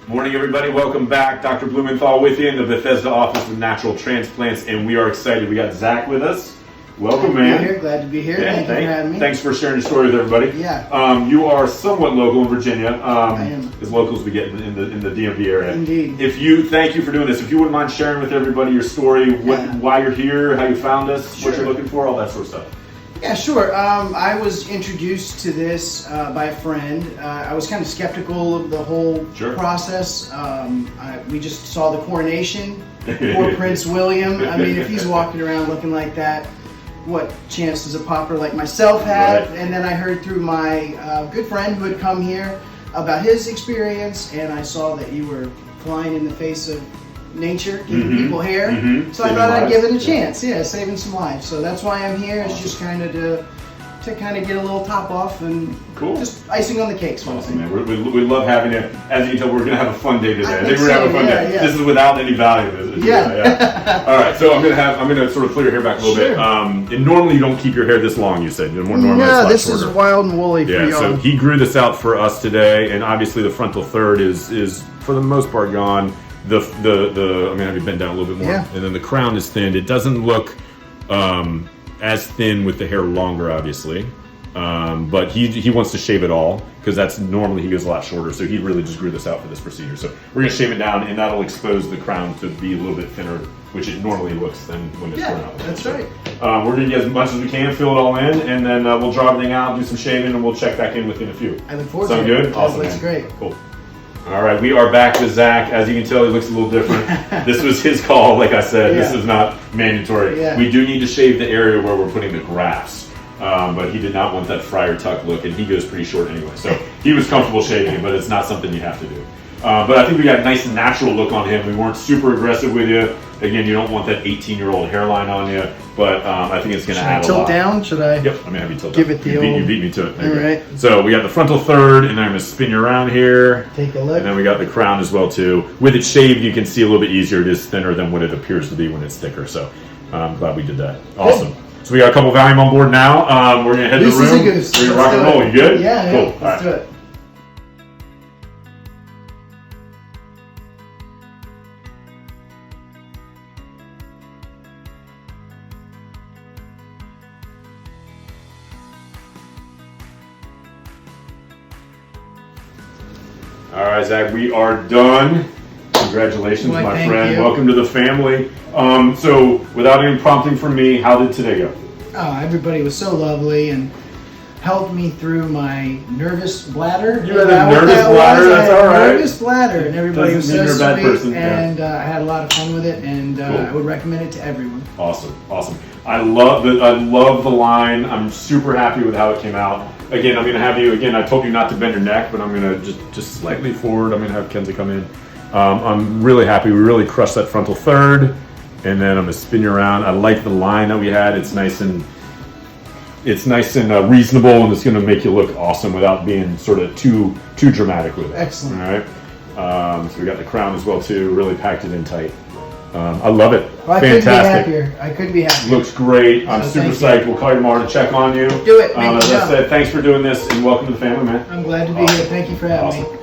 Morning, everybody. Welcome back. Dr. Blumenthal with you in the Bethesda Office of Natural Transplants, and we are excited. We got Zach with us. Welcome, man. Glad to be here. Thank you for having me. Thanks for sharing your story with everybody. Yeah. You are somewhat local in Virginia. I am. As locals we get in the DMV area. Indeed. Thank you for doing this. If you wouldn't mind sharing with everybody your story, why you're here, how you found us, what you're looking for, all that sort of stuff. Yeah, sure. I was introduced to this by a friend. I was kind of skeptical of the whole process. We just saw the coronation for Prince William. I mean, if he's walking around looking like that, what chance does a pauper like myself have? Right. And then I heard through my good friend who had come here about his experience, and I saw that you were flying in the face of nature, giving people hair. So I thought I'd give it a chance. Yeah, saving some lives. So that's why I'm here. It's just kind of to kind of get a little top off and just icing on the cake. Awesome, man. We love having you. As you can tell, we're going to have a fun day today. I think we're going to have a fun day. Yeah. This is without any value. All right, so I'm going to sort of pull your hair back a little bit. And normally you don't keep your hair this long, you said. More normally it's this shorter. Is wild and woolly for y'all. So he grew this out for us today, and obviously the frontal third is for the most part gone. I'm gonna have you bend down a little bit more, and then the crown is thinned. It doesn't look as thin with the hair longer, obviously, but he wants to shave it all because that's normally he goes a lot shorter. So he really just grew this out for this procedure. So we're gonna shave it down, and that'll expose the crown to be a little bit thinner, which it normally looks thin when it's grown out. That's right. We're gonna get as much as we can, fill it all in, and then we'll draw everything out, do some shaving, and we'll check back in within a few. I look forward to it. Sound good? Awesome. That's great. Cool. All right, we are back with Zach. As you can tell, he looks a little different. This was his call, like I said. This is not mandatory. We do need to shave the area where we're putting the grafts, but he did not want that friar tuck look, and he goes pretty short anyway. So he was comfortable shaving it, but it's not something you have to do. But I think we got a nice natural look on him. We weren't super aggressive with you. Again, you don't want that 18-year-old hairline on you, but I think it's going to add a lot. Should I tilt down? Should I? Yep, I'm going to have you tilt give down. It the You beat me to it. All right. So we got the frontal third, and then I'm going to spin you around here. Take a look. And then we got the crown as well, too. With it shaved, you can see a little bit easier. It is thinner than what it appears to be when it's thicker. So I'm glad we did that. Awesome. So we got a couple Valium on board now. We're going to head to the room. We're going to rock and roll. You good? Yeah, cool. Let's do it. All right, Zach, we are done. Congratulations, my friend. Welcome to the family. So, without any prompting from me, how did today go? Oh, everybody was so lovely and helped me through my nervous bladder. You had a nervous bladder? That's all right. Nervous bladder, and everybody was so sweet. Person, and I had a lot of fun with it, and I would recommend it to everyone. Awesome. I love the line. I'm super happy with how it came out. Again, I'm going to have you, I told you not to bend your neck, but I'm going to just slightly forward. I'm going to have Kenzie come in. I'm really happy. We really crushed that frontal third, and then I'm going to spin you around. I like the line that we had. It's nice and reasonable, and it's going to make you look awesome without being sort of too dramatic with it. Excellent. All right. So we got the crown as well, too. Really packed it in tight. I love it. Well, Fantastic. I couldn't be happier. Looks great. I'm super psyched. We'll call you tomorrow to check on you. Do it. As I said, thanks for doing this, and welcome to the family, man. I'm glad to be here. Thank you for having me.